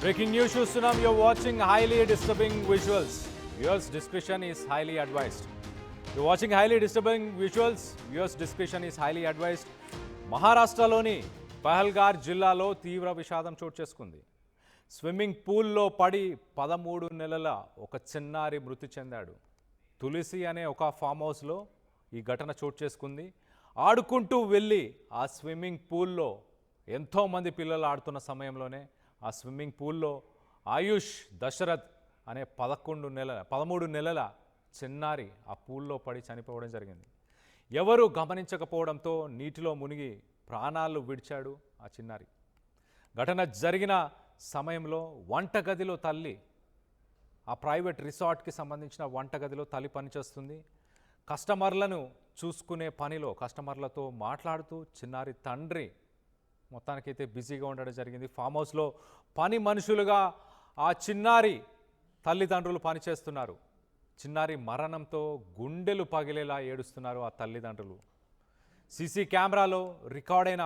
Breaking news చూస్తున్నాం. You're watching highly disturbing visuals. Viewers discretion is highly advised. You're watching highly disturbing visuals. Viewers discretion is highly advised. మహారాష్ట్రలోని పహల్గార్ జిల్లాలో తీవ్ర విషాదం చోటు చేసుకుంది. Swimming పూల్లో పడి 13 నెలల ఒక చిన్నారి మృతి చెందాడు. తులసి అనే ఒక ఫామ్ హౌస్లో ఈ ఘటన చోటు చేసుకుంది. ఆడుకుంటూ వెళ్ళి ఆ స్విమ్మింగ్ పూల్లో ఎంతోమంది పిల్లలు ఆడుతున్న సమయంలోనే ఆ స్విమ్మింగ్ పూల్లో ఆయుష్ దశరథ్ అనే 13 నెలల చిన్నారి ఆ పూల్లో పడి చనిపోవడం జరిగింది. ఎవరు గమనించకపోవడంతో నీటిలో మునిగి ప్రాణాలు విడిచాడు ఆ చిన్నారి. ఘటన జరిగిన సమయంలో వంటగదిలో తల్లి, ఆ ప్రైవేట్ రిసార్ట్కి సంబంధించిన వంటగదిలో తల్లి పనిచేస్తుంది. కస్టమర్లను చూసుకునే పనిలో కస్టమర్లతో మాట్లాడుతూ చిన్నారి తండ్రి మొత్తానికైతే బిజీగా ఉండడం జరిగింది. ఫామ్ హౌస్లో పని మనుషులుగా ఆ చిన్నారి తల్లిదండ్రులు పనిచేస్తున్నారు. చిన్నారి మరణంతో గుండెలు పగిలేలా ఏడుస్తున్నారు ఆ తల్లిదండ్రులు. సీసీ కెమెరాలో రికార్డైన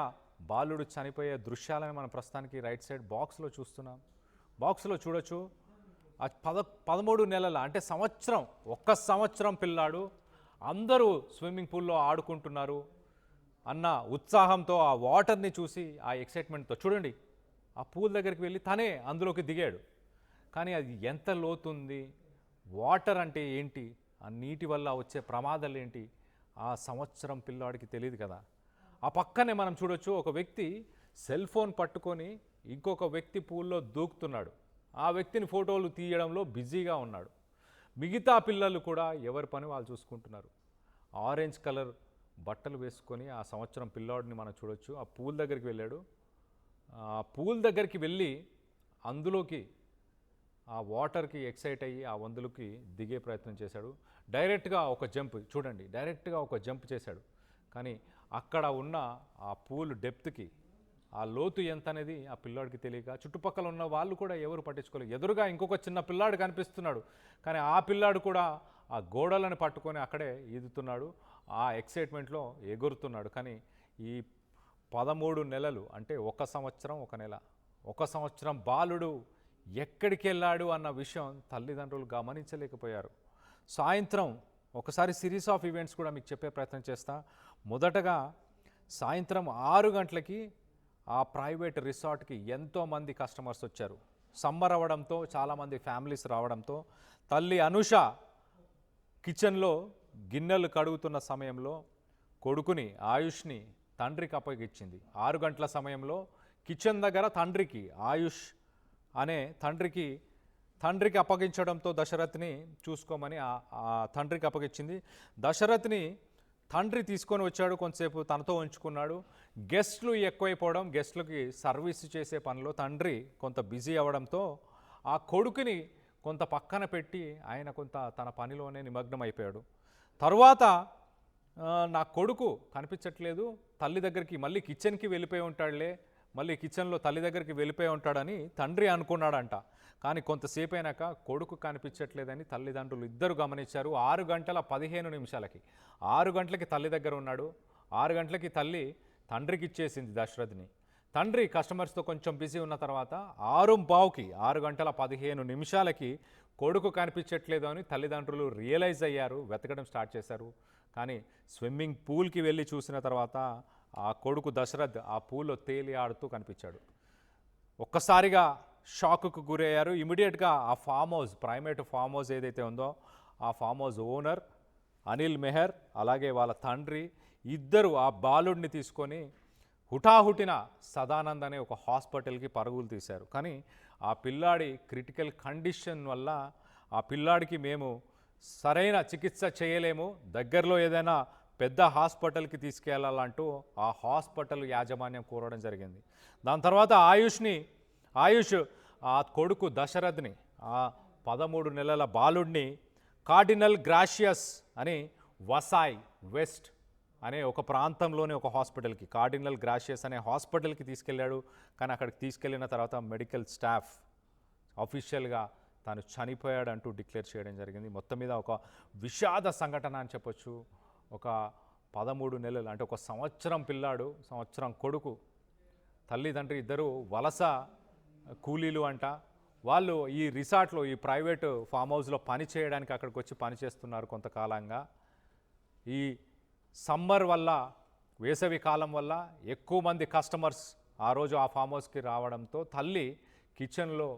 బాలుడు చనిపోయే దృశ్యాలను మనం ప్రస్తుతానికి రైట్ సైడ్ బాక్స్లో చూస్తున్నాం. బాక్స్లో చూడొచ్చు. ఆ 13 నెలల అంటే సంవత్సరం, ఒక్క సంవత్సరం పిల్లాడు. అందరూ స్విమ్మింగ్ పూల్లో ఆడుకుంటున్నారు అన్న ఉత్సాహంతో ఆ వాటర్ని చూసి ఆ ఎక్సైట్మెంట్తో చూడండి ఆ పూల్ దగ్గరికి వెళ్ళి తనే అందులోకి దిగాడు. కానీ అది ఎంత లోతుంది, వాటర్ అంటే ఏంటి, ఆ నీటి వల్ల వచ్చే ప్రమాదాలు ఏంటి ఆ సంవత్సరం పిల్లాడికి తెలియదు కదా. ఆ పక్కనే మనం చూడొచ్చు ఒక వ్యక్తి సెల్ ఫోన్ పట్టుకొని ఇంకొక వ్యక్తి పూల్లో దూకుతున్నాడు. ఆ వ్యక్తిని ఫోటోలు తీయడంలో బిజీగా ఉన్నాడు. మిగతా పిల్లలు కూడా ఎవరి పని వాళ్ళు చూసుకుంటున్నారు. ఆరెంజ్ కలర్ బట్టలు వేసుకొని ఆ సంవత్సరం పిల్లాడిని మనం చూడొచ్చు. ఆ పూల్ దగ్గరికి వెళ్ళాడు. ఆ పూల్ దగ్గరికి వెళ్ళి అందులోకి ఆ వాటర్కి ఎక్సైట్ అయ్యి ఆ వందులకి దిగే ప్రయత్నం చేశాడు. డైరెక్ట్గా ఒక జంప్ చూడండి, డైరెక్ట్గా ఒక జంప్ చేశాడు. కానీ అక్కడ ఉన్న ఆ పూల్ డెప్త్కి, ఆ లోతు ఎంత అనేది ఆ పిల్లాడికి తెలియక చుట్టుపక్కల ఉన్న వాళ్ళు కూడా ఎవరు పట్టించుకోలేదు. ఎదురుగా ఇంకొక చిన్న పిల్లాడు కనిపిస్తున్నాడు. కానీ ఆ పిల్లాడు కూడా ఆ గోడలను పట్టుకొని అక్కడే ఈదుతున్నాడు. ఆ ఎక్సైట్మెంట్లో ఎగురుతున్నాడు. కానీ ఈ 13 నెలలు అంటే ఒక సంవత్సరం ఒక నెల, ఒక సంవత్సరం బాలుడు ఎక్కడికి వెళ్ళాడు అన్న విషయం తల్లిదండ్రులు గమనించలేకపోయారు. సాయంత్రం ఒకసారి సిరీస్ ఆఫ్ ఈవెంట్స్ కూడా మీకు చెప్పే ప్రయత్నం చేస్తా. మొదటగా సాయంత్రం 6 గంటలకి ఆ ప్రైవేట్ రిసార్ట్కి ఎంతోమంది కస్టమర్స్ వచ్చారు. సమ్మర్ అవ్వడంతో చాలామంది ఫ్యామిలీస్ రావడంతో తల్లి అనుష కిచెన్లో గిన్నెలు కడుగుతున్న సమయంలో కొడుకుని ఆయుష్ని తండ్రికి అప్పగించింది. 6 గంటల సమయంలో కిచెన్ దగ్గర తండ్రికి, ఆయుష్ అనే తండ్రికి అప్పగించడంతో దశరథ్ని చూసుకోమని ఆ తండ్రికి అప్పగించింది. దశరథ్ని తండ్రి తీసుకొని వచ్చాడు, కొంతసేపు తనతో ఉంచుకున్నాడు. గెస్ట్లు ఎక్కువైపోవడం, గెస్ట్లకి సర్వీస్ చేసే పనిలో తండ్రి కొంత బిజీ అవ్వడంతో ఆ కొడుకుని కొంత పక్కన పెట్టి ఆయన కొంత తన పనిలోనే నిమగ్నం అయిపోయాడు. తరువాత నా కొడుకు కనిపించట్లేదు, తల్లి దగ్గరికి మళ్ళీ కిచెన్కి వెళ్ళిపోయి ఉంటాడులే, మళ్ళీ కిచెన్లో తల్లి దగ్గరికి వెళ్ళిపోయి ఉంటాడని తండ్రి అనుకున్నాడంట. కానీ కొంతసేపు అయినాక కొడుకు కనిపించట్లేదని తల్లిదండ్రులు ఇద్దరు గమనించారు. 6 గంటల 15 నిమిషాలకి 6 గంటలకి తల్లి దగ్గర ఉన్నాడు. 6 గంటలకి తల్లి తండ్రికి ఇచ్చేసింది దశరథ్ని. తండ్రి కస్టమర్స్తో కొంచెం బిజీ ఉన్న తర్వాత 6:15కి 6 గంటల 15 నిమిషాలకి కొడుకు కనిపించట్లేదు అని తల్లిదండ్రులు రియలైజ్ అయ్యారు, వెతకడం స్టార్ట్ చేశారు. కానీ స్విమ్మింగ్ పూల్కి వెళ్ళి చూసిన తర్వాత ఆ కొడుకు దశరథ్ ఆ పూల్లో తేలి ఆడుతూ కనిపించాడు. ఒక్కసారిగా షాక్కు గురయ్యారు. ఇమీడియట్గా ఆ farm house, private farm house ఏదైతే ఉందో ఆ farm house owner Anil Mehar అలాగే వాళ్ళ తండ్రి ఇద్దరు ఆ బాలుడిని తీసుకొని హుటాహుటిన సదానంద్ అనే ఒక హాస్పిటల్కి పరుగులు తీశారు. కానీ ఆ పిల్లాడి క్రిటికల్ కండిషన్ వల్ల ఆ పిల్లాడికి మేము సరైన చికిత్స చేయలేము, దగ్గరలో ఏదైనా పెద్ద హాస్పిటల్కి తీసుకెళ్లాలంటూ ఆ హాస్పిటల్ యాజమాన్యం కోరడం జరిగింది. దాని తర్వాత ఆయుష్ ఆ కొడుకు దశరథ్ని, ఆ 13 నెలల బాలుడిని కార్డినల్ గ్రాషియస్ అని వసాయ్ వెస్ట్ అనే ఒక ప్రాంతంలోనే ఒక హాస్పిటల్కి, కార్డినల్ గ్రాషియస్ అనే హాస్పిటల్కి తీసుకెళ్ళాడు. కానీ అక్కడికి తీసుకెళ్ళిన తర్వాత మెడికల్ స్టాఫ్ అఫీషియల్గా తాను చనిపోయాడంటూ డిక్లేర్ చేయడం జరిగింది. మొత్తం మీద ఒక విషాద సంఘటన అని చెప్పొచ్చు. ఒక 13 నెలలు అంటే ఒక సంవత్సరం పిల్లాడు, సంవత్సరం కొడుకు, తల్లిదండ్రి ఇద్దరు వలస కూలీలు అంట. వాళ్ళు ఈ రిసార్ట్లో ఈ ప్రైవేటు ఫామ్ హౌస్లో పని చేయడానికి అక్కడికి వచ్చి పని చేస్తున్నారు కొంతకాలంగా. ఈ సమ్మర్ వల్ల, వేసవి కాలం వల్ల ఎక్కువ మంది కస్టమర్స్ ఆ రోజు ఆ ఫామ్ హౌస్కి రావడంతో తల్లి కిచెన్లో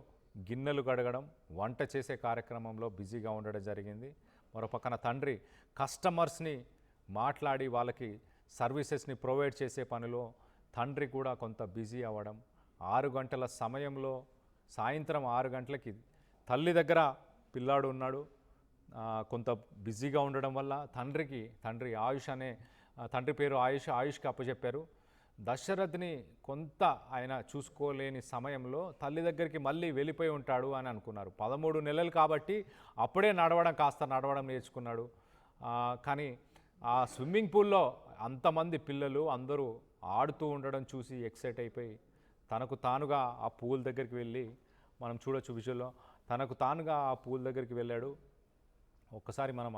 గిన్నెలు కడగడం, వంట చేసే కార్యక్రమంలో బిజీగా ఉండడం జరిగింది. మరో పక్కన తండ్రి కస్టమర్స్ని మాట్లాడి వాళ్ళకి సర్వీసెస్ని ప్రొవైడ్ చేసే పనిలో తండ్రి కూడా కొంత బిజీ అవ్వడం. 6 గంటల సమయంలో సాయంత్రం 6 గంటలకి తల్లి దగ్గర పిల్లాడు ఉన్నాడు. కొంత బిజీగా ఉండడం వల్ల తండ్రి ఆయుష్ అనే తండ్రి పేరు ఆయుష్కి అప్పచెప్పారు. దశరథ్ని కొంత ఆయన చూసుకోలేని సమయంలో తల్లి దగ్గరికి మళ్ళీ వెళ్ళిపోయి ఉంటాడు అని అనుకున్నారు. 13 నెలలు కాబట్టి అప్పుడే కాస్త నడవడం నేర్చుకున్నాడు. కానీ ఆ స్విమ్మింగ్ పూల్లో అంతమంది పిల్లలు అందరూ ఆడుతూ ఉండడం చూసి ఎక్సైట్ అయిపోయి తనకు తానుగా ఆ పూల్ దగ్గరికి వెళ్ళి, మనం చూడొచ్చు విజువల్లో, తనకు తానుగా ఆ పూల్ దగ్గరికి వెళ్ళాడు. ఒక్కసారి మనం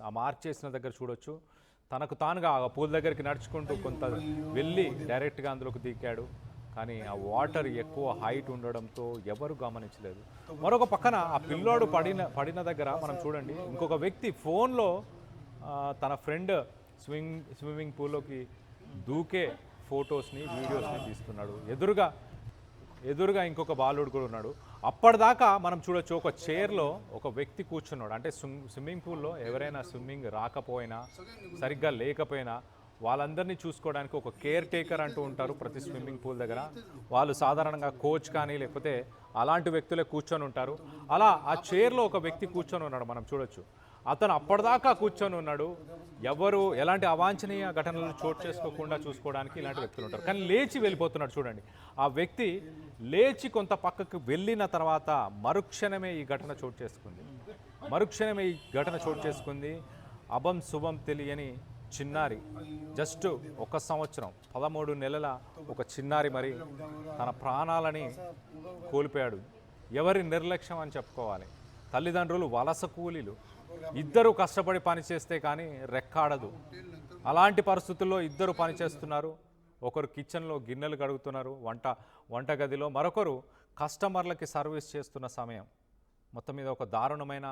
ఆ మార్క్ చేసిన దగ్గర చూడొచ్చు. తనకు తానుగా ఆ పూల్ దగ్గరికి నడుచుకుంటూ కొంత వెళ్ళి డైరెక్ట్గా అందులోకి దిగాడు. కానీ ఆ వాటర్ ఎక్కువ హైట్ ఉండడంతో ఎవరు గమనించలేదు. మరొక పక్కన ఆ పిల్లోడు పడిన దగ్గర మనం చూడండి, ఇంకొక వ్యక్తి ఫోన్లో తన ఫ్రెండ్ స్విమ్మింగ్ పూల్లోకి దూకే ఫొటోస్ని, వీడియోస్ని తీస్తున్నాడు. ఎదురుగా ఇంకొక బాలుడు కూడా ఉన్నాడు. అప్పటిదాకా మనం చూడొచ్చు, ఒక చైర్లో ఒక వ్యక్తి కూర్చున్నాడు. అంటే స్విమ్మింగ్ పూల్లో ఎవరైనా స్విమ్మింగ్ రాకపోయినా, సరిగ్గా లేకపోయినా వాళ్ళందరినీ చూసుకోవడానికి ఒక కేర్ టేకర్ అంటూ ఉంటారు ప్రతి స్విమ్మింగ్ పూల్ దగ్గర. వాళ్ళు సాధారణంగా కోచ్ కానీ లేకపోతే అలాంటి వ్యక్తులే కూర్చొని ఉంటారు. అలా ఆ చైర్లో ఒక వ్యక్తి కూర్చొని ఉన్నాడు, మనం చూడొచ్చు. అతను అప్పటిదాకా కూర్చొని ఉన్నాడు. ఎవరు ఎలాంటి అవాంఛనీయ ఘటనలు చోటు చేసుకోకుండా చూసుకోవడానికి ఇలాంటి వ్యక్తులు ఉంటారు. కానీ లేచి వెళ్ళిపోతున్నాడు చూడండి. ఆ వ్యక్తి లేచి కొంత పక్కకు వెళ్ళిన తర్వాత మరుక్షణమే ఈ ఘటన చోటు చేసుకుంది. అభం శుభం తెలియని చిన్నారి, జస్ట్ 1 సంవత్సరం 13 నెలల ఒక చిన్నారి మరి తన ప్రాణాలని కోల్పోయాడు. ఎవరి నిర్లక్ష్యం అని చెప్పుకోవాలి. తల్లిదండ్రులు వలస కూలీలు, ఇద్దరు కష్టపడి పని చేస్తే కానీ రెక్కాడదు. అలాంటి పరిస్థితుల్లో ఇద్దరు పని చేస్తున్నారు. ఒకరు కిచెన్లో గిన్నెలు కడుగుతున్నారు వంటగదిలో, మరొకరు కస్టమర్లకి సర్వీస్ చేస్తున్న సమయం. మొత్తం మీద ఒక దారుణమైన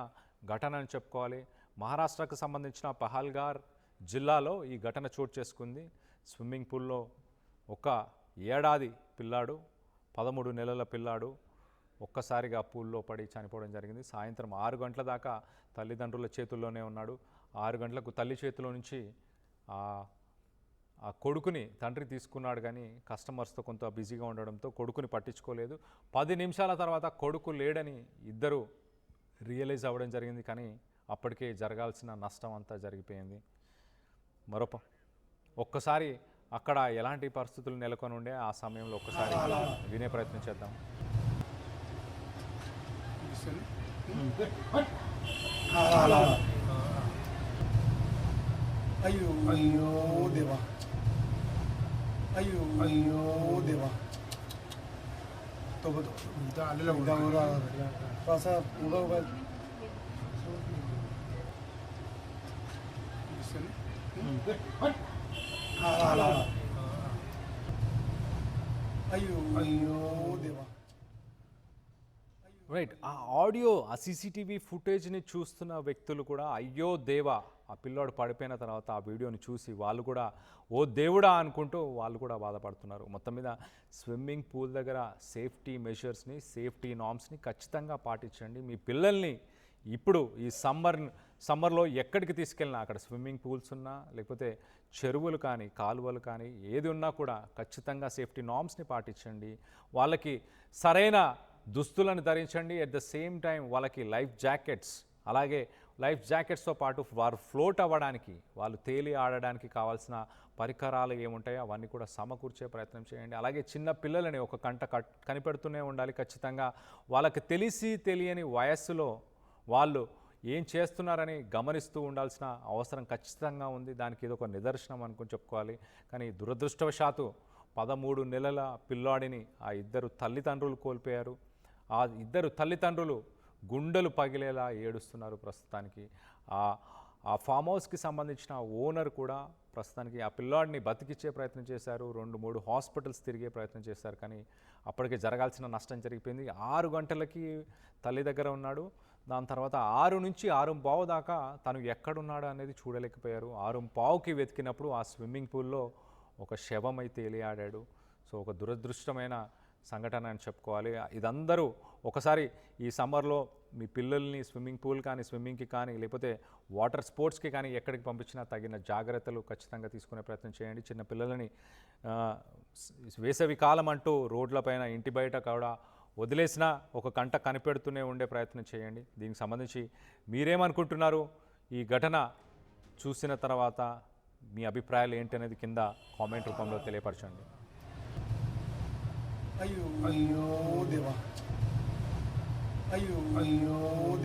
ఘటన అని చెప్పుకోవాలి. మహారాష్ట్రకు సంబంధించిన పహల్గార్ జిల్లాలో ఈ ఘటన చోటు చేసుకుంది. స్విమ్మింగ్ పూల్లో ఒక ఏడాది పిల్లాడు, 13 నెలల పిల్లాడు ఒక్కసారిగా పూల్లో పడి చనిపోవడం జరిగింది. సాయంత్రం 6 గంటల దాకా తల్లిదండ్రుల చేతుల్లోనే ఉన్నాడు. 6 గంటలకు తల్లి చేతిలో నుంచి ఆ కొడుకుని తండ్రి తీసుకున్నాడు. కానీ కస్టమర్స్తో కొంత బిజీగా ఉండడంతో కొడుకుని పట్టించుకోలేదు. 10 నిమిషాల తర్వాత కొడుకు లేడని ఇద్దరు రియలైజ్ అవ్వడం జరిగింది. కానీ అప్పటికే జరగాల్సిన నష్టం అంతా జరిగిపోయింది. ఒక్కసారి అక్కడ ఎలాంటి పరిస్థితులు నెలకొని ఉండే ఆ సమయంలో ఒక్కసారి వినే ప్రయత్నం చేద్దాం. అయ్యో అయ్యో దేవా, అయ్యో అయ్యో దేవా. అయ్యో అయ్యో దేవా. రైట్, ఆ ఆడియో, ఆ సీసీటీవీ ఫుటేజ్ని చూస్తున్న వ్యక్తులు కూడా అయ్యో దేవా, ఆ పిల్లోడు పడిపోయిన తర్వాత ఆ వీడియోని చూసి వాళ్ళు కూడా ఓ దేవుడా అనుకుంటూ వాళ్ళు కూడా బాధపడుతున్నారు. మొత్తం మీద స్విమ్మింగ్ పూల్ దగ్గర సేఫ్టీ మెషర్స్ని, సేఫ్టీ నార్మ్స్ని ఖచ్చితంగా పాటించండి. మీ పిల్లల్ని ఇప్పుడు ఈ సమ్మర్లో ఎక్కడికి తీసుకెళ్ళినా, అక్కడ స్విమ్మింగ్ పూల్స్ ఉన్నా లేకపోతే చెరువులు కానీ కాలువలు కానీ ఏది ఉన్నా కూడా ఖచ్చితంగా సేఫ్టీ నార్మ్స్ని పాటించండి. వాళ్ళకి సరైన దుస్తులను ధరించండి. ఎట్ ద సేమ్ టైం వాళ్ళకి లైఫ్ జాకెట్స్తో పాటు వారు ఫ్లోట్ అవ్వడానికి, వాళ్ళు తేలి ఆడడానికి కావాల్సిన పరికరాలు ఏముంటాయో అవన్నీ కూడా సమకూర్చే ప్రయత్నం చేయండి. అలాగే చిన్న పిల్లలని ఒక కంట కనిపెడుతూనే ఉండాలి ఖచ్చితంగా. వాళ్ళకి తెలియని వయస్సులో వాళ్ళు ఏం చేస్తున్నారని గమనిస్తూ ఉండాల్సిన అవసరం ఖచ్చితంగా ఉంది. దానికి ఇది ఒక నిదర్శనం అనుకుని చెప్పుకోవాలి. కానీ దురదృష్టవశాత్తు 13 నెలల పిల్లాడిని ఆ ఇద్దరు తల్లిదండ్రులు కోల్పోయారు. ఆ ఇద్దరు తల్లిదండ్రులు గుండెలు పగిలేలా ఏడుస్తున్నారు ప్రస్తుతానికి. ఆ ఫామ్ హౌస్కి సంబంధించిన ఓనర్ కూడా ప్రస్తుతానికి ఆ పిల్లాడిని బతికిచ్చే ప్రయత్నం చేశారు. 2-3 హాస్పిటల్స్ తిరిగే ప్రయత్నం చేశారు. కానీ అప్పటికే జరగాల్సిన నష్టం జరిగిపోయింది. 6 గంటలకి తల్లి దగ్గర ఉన్నాడు. దాని తర్వాత 6 నుంచి 6:15 దాకా తను ఎక్కడున్నాడు అనేది చూడలేకపోయారు. 6:15కి వెతికినప్పుడు ఆ స్విమ్మింగ్ పూల్లో ఒక శవం అయితే తేలియాడాడు. సో ఒక దురదృష్టమైన సంఘటన అని చెప్పుకోవాలి. ఇదందరూ ఒకసారి ఈ సమ్మర్లో మీ పిల్లల్ని స్విమ్మింగ్ పూల్ కానీ, స్విమ్మింగ్కి కానీ, లేకపోతే వాటర్ స్పోర్ట్స్కి కానీ ఎక్కడికి పంపించినా తగిన జాగ్రత్తలు ఖచ్చితంగా తీసుకునే ప్రయత్నం చేయండి. చిన్న పిల్లలని వేసవి కాలం అంటూ రోడ్లపైన ఇంటి బయట కూడా వదిలేసినా ఒక కంట కనిపెడుతూనే ఉండే ప్రయత్నం చేయండి. దీనికి సంబంధించి మీరేమనుకుంటున్నారు? ఈ ఘటన చూసిన తర్వాత మీ అభిప్రాయాలు ఏంటి అనేది కింద కామెంట్ రూపంలో తెలియపరచండి. అయ్యో అయ్యో దేవా అయ్యో అయ్యో